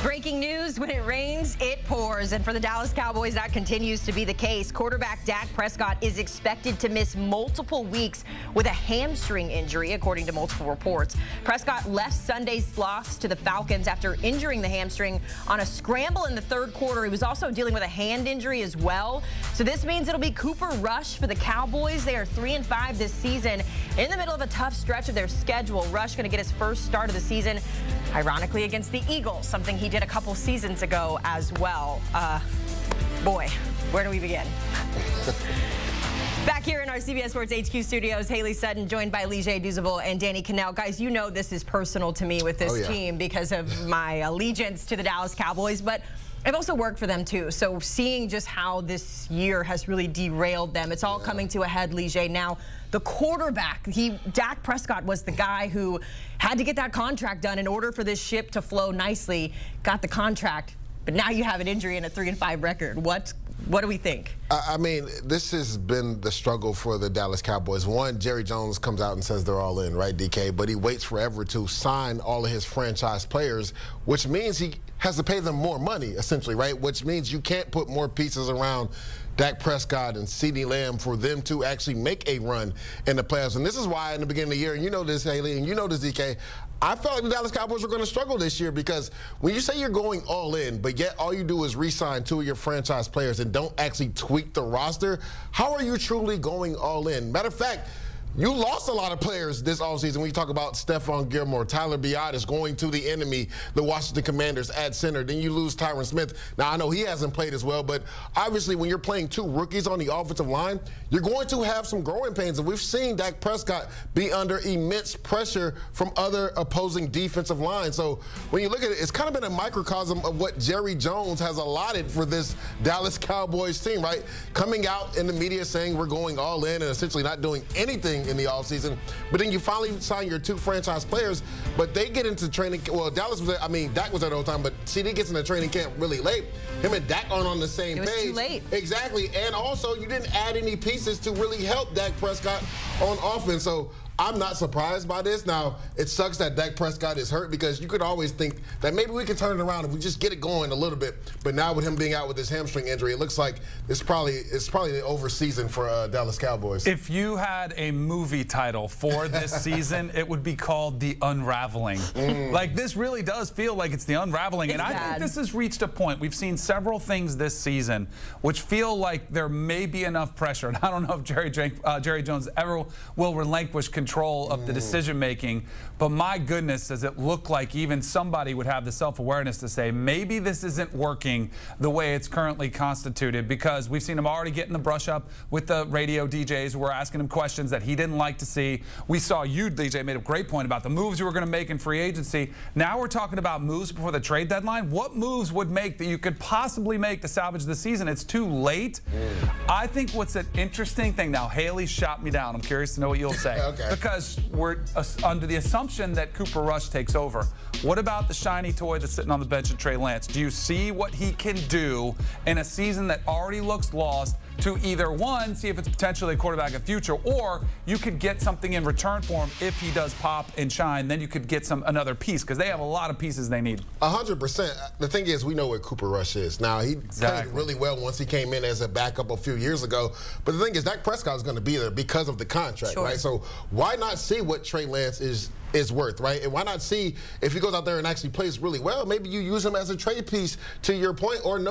Breaking news, when it rains, it pours. And for the Dallas Cowboys, that continues to be the case. Quarterback Dak Prescott is expected to miss multiple weeks with a hamstring injury, according to multiple reports. Prescott left Sunday's loss to the Falcons after injuring the hamstring on a scramble in the third quarter. He was also dealing with a hand injury as well. So this means it'll be Cooper Rush for the Cowboys. They are 3-5 this season in the middle of a tough stretch of their schedule. Rush going to get his first start of the season, ironically, against the Eagles, something he did a couple seasons ago as well. Boy, where do we begin? Back here in our CBS Sports HQ studios, Haley Sutton, joined by Douzable and Danny Kanell. Guys, you know this is personal to me with this team because of my allegiance to the Dallas Cowboys, but I've also worked for them too. So seeing just how this year has really derailed them, it's all coming to a head, Now, the quarterback, Dak Prescott was the guy who had to get that contract done in order for this ship to flow nicely. Got the contract, but now you have an injury and a 3-5 record. What do we think? I mean, this has been the struggle for the Dallas Cowboys. One, Jerry Jones comes out and says they're all in, right, DK? But he waits forever to sign all of his franchise players, which means he has to pay them more money, essentially, right? Which means you can't put more pieces around Dak Prescott and CeeDee Lamb for them to actually make a run in the playoffs. And this is why in the beginning of the year, and you know this, Haley, and you know this, DK, I felt like the Dallas Cowboys were going to struggle this year because when you say you're going all in, but yet all you do is re-sign 2 of your franchise players and don't actually tweak the roster, how are you truly going all in? Matter of fact, you lost a lot of players this offseason when you talk about Stephon Gilmore. Tyler Biadasz going to the enemy, the Washington Commanders at center. Then you lose Tyron Smith. Now, I know he hasn't played as well, but obviously when you're playing 2 rookies on the offensive line, you're going to have some growing pains. And we've seen Dak Prescott be under immense pressure from other opposing defensive lines. So when you look at it, it's kind of been a microcosm of what Jerry Jones has allotted for this Dallas Cowboys team, right? Coming out in the media saying we're going all in and essentially not doing anything in the offseason, but then you finally sign your 2 franchise players, but they get into training. Well, Dak was there the whole time, but CD gets into training camp really late. Him and Dak aren't on the same page. It was too late. Exactly, and also you didn't add any pieces to really help Dak Prescott on offense. So I'm not surprised by this. Now, it sucks that Dak Prescott is hurt because you could always think that maybe we can turn it around if we just get it going a little bit. But now with him being out with his hamstring injury, it looks like it's probably the over season for Dallas Cowboys. If you had a movie title for this season, it would be called The Unraveling. Like, this really does feel like it's The Unraveling. And I think this has reached a point. We've seen several things this season which feel like there may be enough pressure. And I don't know if Jerry Jones ever will relinquish control of the decision-making, but my goodness, does it look like even somebody would have the self-awareness to say maybe this isn't working the way it's currently constituted, because we've seen him already getting the brush up with the radio DJs who were asking him questions that he didn't like to see. We saw you, DJ, made a great point about the moves you were going to make in free agency. Now we're talking about moves before the trade deadline. What moves would make that you could possibly make to salvage the season? It's too late. I think what's an interesting thing, now Haley shot me down. I'm curious to know what you'll say. Okay. Because we're under the assumption that Cooper Rush takes over. What about the shiny toy that's sitting on the bench of Trey Lance? Do you see what he can do in a season that already looks lost to either, one, see if it's potentially a quarterback of the future, or you could get something in return for him if he does pop and shine, then you could get another piece, because they have a lot of pieces they need. 100%. The thing is, we know what Cooper Rush is. Now, he played really well once he came in as a backup a few years ago, but the thing is, Dak Prescott is going to be there because of the contract, right? So why not see what Trey Lance is worth, right? And why not see if he goes out there and actually plays really well, maybe you use him as a trade piece, to your point, or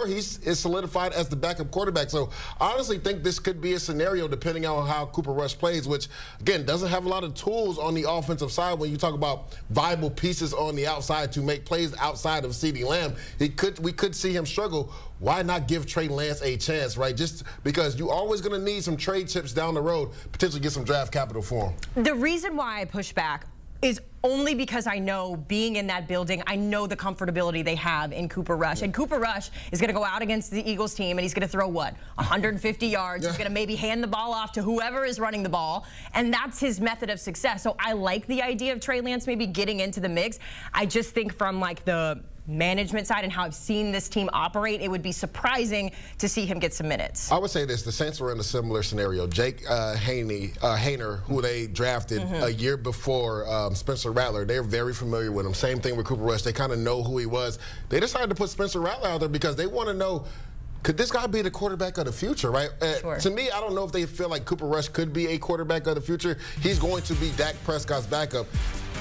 is solidified as the backup quarterback. So I honestly think this could be a scenario depending on how Cooper Rush plays, which, again, doesn't have a lot of tools on the offensive side when you talk about viable pieces on the outside to make plays outside of CeeDee Lamb. We could see him struggle. Why not give Trey Lance a chance, right? Just because you're always going to need some trade chips down the road, potentially get some draft capital for him. The reason why I push back is only because I know, being in that building, I know the comfortability they have in Cooper Rush. And Cooper Rush is going to go out against the Eagles team, and he's going to throw, what, 150 yards. He's going to maybe hand the ball off to whoever is running the ball, and that's his method of success. So I like the idea of Trey Lance maybe getting into the mix. I just think from, like, the management side and how I've seen this team operate, it would be surprising to see him get some minutes. I would say this: the Saints were in a similar scenario. Jake Haener, who they drafted a year before Spencer Rattler, they're very familiar with him. Same thing with Cooper Rush. They kind of know who he was. They decided to put Spencer Rattler out there because they want to know, could this guy be the quarterback of the future, right? Sure. To me, I don't know if they feel like Cooper Rush could be a quarterback of the future. He's going to be Dak Prescott's backup.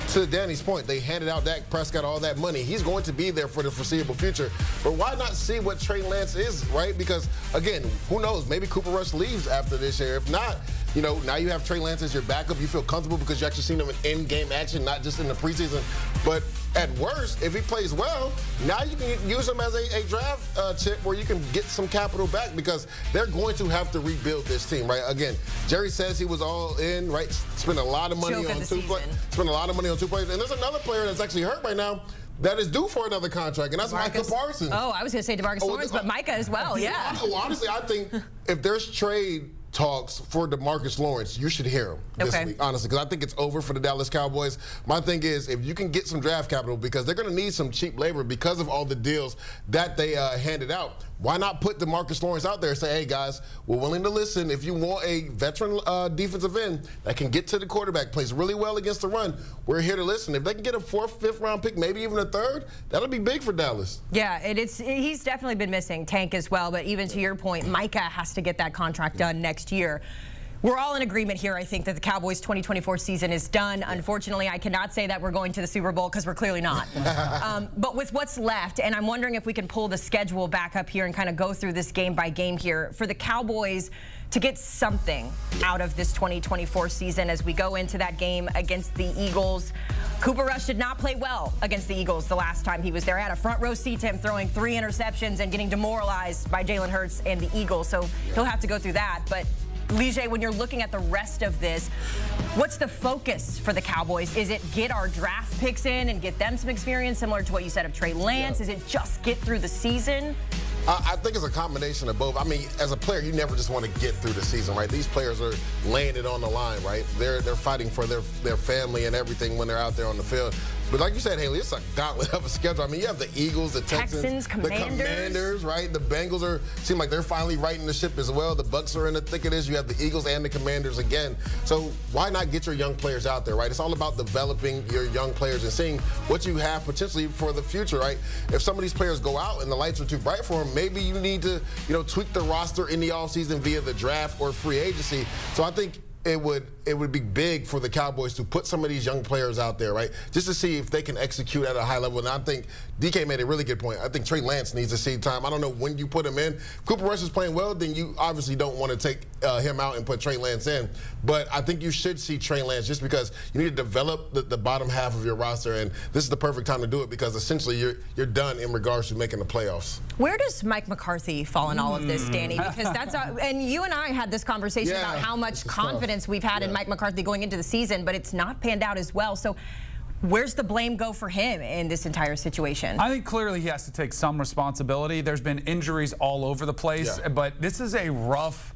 To Danny's point, they handed out Dak Prescott all that money. He's going to be there for the foreseeable future. But why not see what Trey Lance is, right? Because, again, who knows? Maybe Cooper Rush leaves after this year. If not, you know, now you have Trey Lance as your backup. You feel comfortable because you actually seen him in in-game action, not just in the preseason. But at worst, if he plays well, now you can use him as a draft chip where you can get some capital back because they're going to have to rebuild this team, right? Again, Jerry says he was all in, right? Spent a lot of money on two players. And there's another player that's actually hurt right now that is due for another contract, and that's Micah Parsons. Oh, I was going to say DeMarcus Lawrence, but Micah as well, yeah. Honestly, I think if there's trade talks for DeMarcus Lawrence, you should hear him this week, honestly, because I think it's over for the Dallas Cowboys. My thing is, if you can get some draft capital, because they're going to need some cheap labor because of all the deals that they handed out, why not put DeMarcus Lawrence out there and say, hey, guys, we're willing to listen. If you want a veteran defensive end that can get to the quarterback, plays really well against the run, we're here to listen. If they can get a 4th, 5th round pick, maybe even a 3rd, that'll be big for Dallas. Yeah, he's definitely been missing Tank as well, but even to your point, Micah has to get that contract done next year. We're all in agreement here, I think, that the Cowboys' 2024 season is done. Unfortunately, I cannot say that we're going to the Super Bowl because we're clearly not. But with what's left, and I'm wondering if we can pull the schedule back up here and kind of go through this game by game here, for the Cowboys to get something out of this 2024 season as we go into that game against the Eagles. Cooper Rush did not play well against the Eagles the last time he was there. I had a front row seat to him throwing 3 interceptions and getting demoralized by Jalen Hurts and the Eagles, so he'll have to go through that. But Lige, when you're looking at the rest of this, what's the focus for the Cowboys? Is it get our draft picks in and get them some experience, similar to what you said of Trey Lance? Is it just get through the season? I think it's a combination of both. I mean, as a player, you never just want to get through the season, right? These players are laying it on the line, right? They're fighting for their family and everything when they're out there on the field. But like you said, Haley, it's a gauntlet of a schedule. I mean, you have the Eagles, the Texans, the Commanders, right? The Bengals seem like they're finally righting the ship as well. The Bucs are in the thick of this. You have the Eagles and the Commanders again. So why not get your young players out there, right? It's all about developing your young players and seeing what you have potentially for the future, right? If some of these players go out and the lights are too bright for them, maybe you need to, tweak the roster in the offseason via the draft or free agency. So I think it would be big for the Cowboys to put some of these young players out there, right? Just to see if they can execute at a high level. And I think DK made a really good point. I think Trey Lance needs to see time. I don't know when you put him in. If Cooper Rush is playing well, then you obviously don't want to take him out and put Trey Lance in. But I think you should see Trey Lance just because you need to develop the bottom half of your roster. And this is the perfect time to do it because essentially you're done in regards to making the playoffs. Where does Mike McCarthy fall in all of this, Danny? Because that's and you and I had this conversation about how much confidence we've had in Mike McCarthy going into the season, but it's not panned out as well. So where's the blame go for him in this entire situation? I think clearly he has to take some responsibility. There's been injuries all over the place, but this is a rough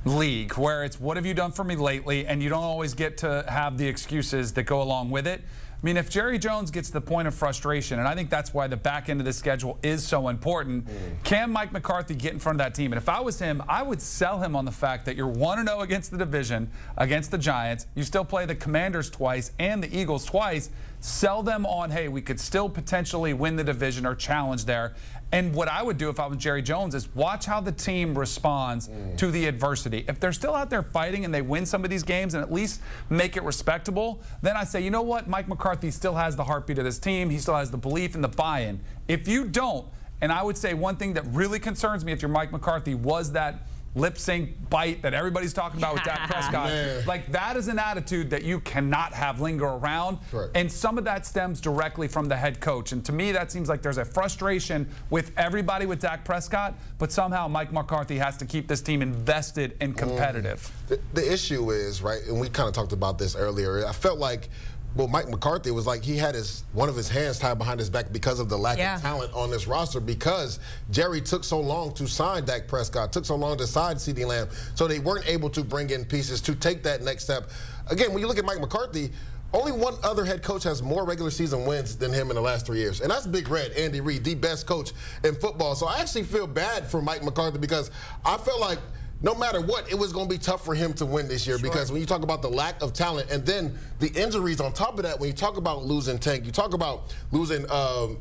league where it's what have you done for me lately, and you don't always get to have the excuses that go along with it. I mean, if Jerry Jones gets to the point of frustration, and I think that's why the back end of the schedule is so important, can Mike McCarthy get in front of that team? And if I was him, I would sell him on the fact that you're 1-0 against the division, against the Giants. You still play the Commanders twice and the Eagles twice. Sell them on, hey, we could still potentially win the division or challenge there. And what I would do if I was Jerry Jones is watch how the team responds to the adversity. If they're still out there fighting and they win some of these games and at least make it respectable, then I say, you know what? Mike McCarthy still has the heartbeat of this team. He still has the belief and the buy-in. If you don't, and I would say one thing that really concerns me if you're Mike McCarthy was that lip sync bite that everybody's talking about with Dak Prescott. Like, that is an attitude that you cannot have linger around. And some of that stems directly from the head coach. And to me, that seems like there's a frustration with everybody with Dak Prescott, but somehow Mike McCarthy has to keep this team invested and competitive. The issue is, right, and we kind of talked about this earlier, I felt like Mike McCarthy was like he had one of his hands tied behind his back because of the lack of talent on this roster, because Jerry took so long to sign Dak Prescott, took so long to sign CeeDee Lamb, so they weren't able to bring in pieces to take that next step. Again, when you look at Mike McCarthy, only one other head coach has more regular season wins than him in the last 3 years, and that's Big Red, Andy Reid, the best coach in football. So I actually feel bad for Mike McCarthy because I felt like no matter what, it was going to be tough for him to win this year because when you talk about the lack of talent and then the injuries on top of that, when you talk about losing Tank, you talk about losing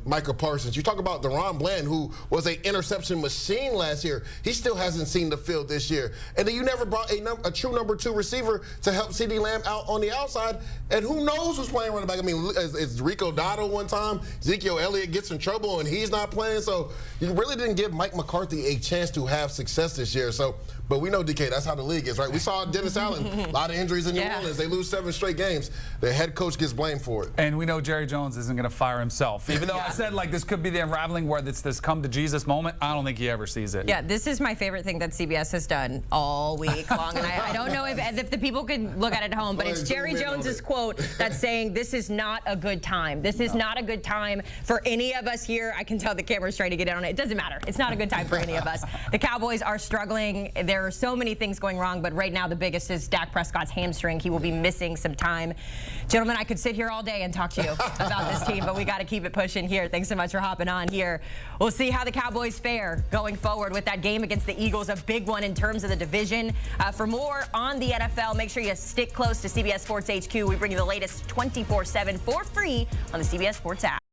Micah Parsons, you talk about DeRon Bland, who was an interception machine last year. He still hasn't seen the field this year. And then you never brought a true number 2 receiver to help CeeDee Lamb out on the outside. And who knows who's playing running back? I mean, it's Rico Dotto one time. Ezekiel Elliott gets in trouble and he's not playing. So you really didn't give Mike McCarthy a chance to have success this year. But we know, DK, that's how the league is, right? We saw Dennis Allen, a lot of injuries in New Orleans. They lose 7 straight games. The head coach gets blamed for it. And we know Jerry Jones isn't going to fire himself. Even though I said, like, this could be the unraveling where it's this come-to-Jesus moment, I don't think he ever sees it. Yeah, this is my favorite thing that CBS has done all week long. And I don't know if the people could look at it at home, but it's Jerry Jones's quote that's saying, this is not a good time. This is not a good time for any of us here. I can tell the camera's trying to get in on it. It doesn't matter. It's not a good time for any of us. The Cowboys are struggling. There are so many things going wrong, but right now the biggest is Dak Prescott's hamstring. He will be missing some time. Gentlemen, I could sit here all day and talk to you about this team, but we got to keep it pushing here. Thanks so much for hopping on here. We'll see how the Cowboys fare going forward with that game against the Eagles, a big one in terms of the division. For more on the NFL, make sure you stick close to CBS Sports HQ. We bring you the latest 24/7 for free on the CBS Sports app.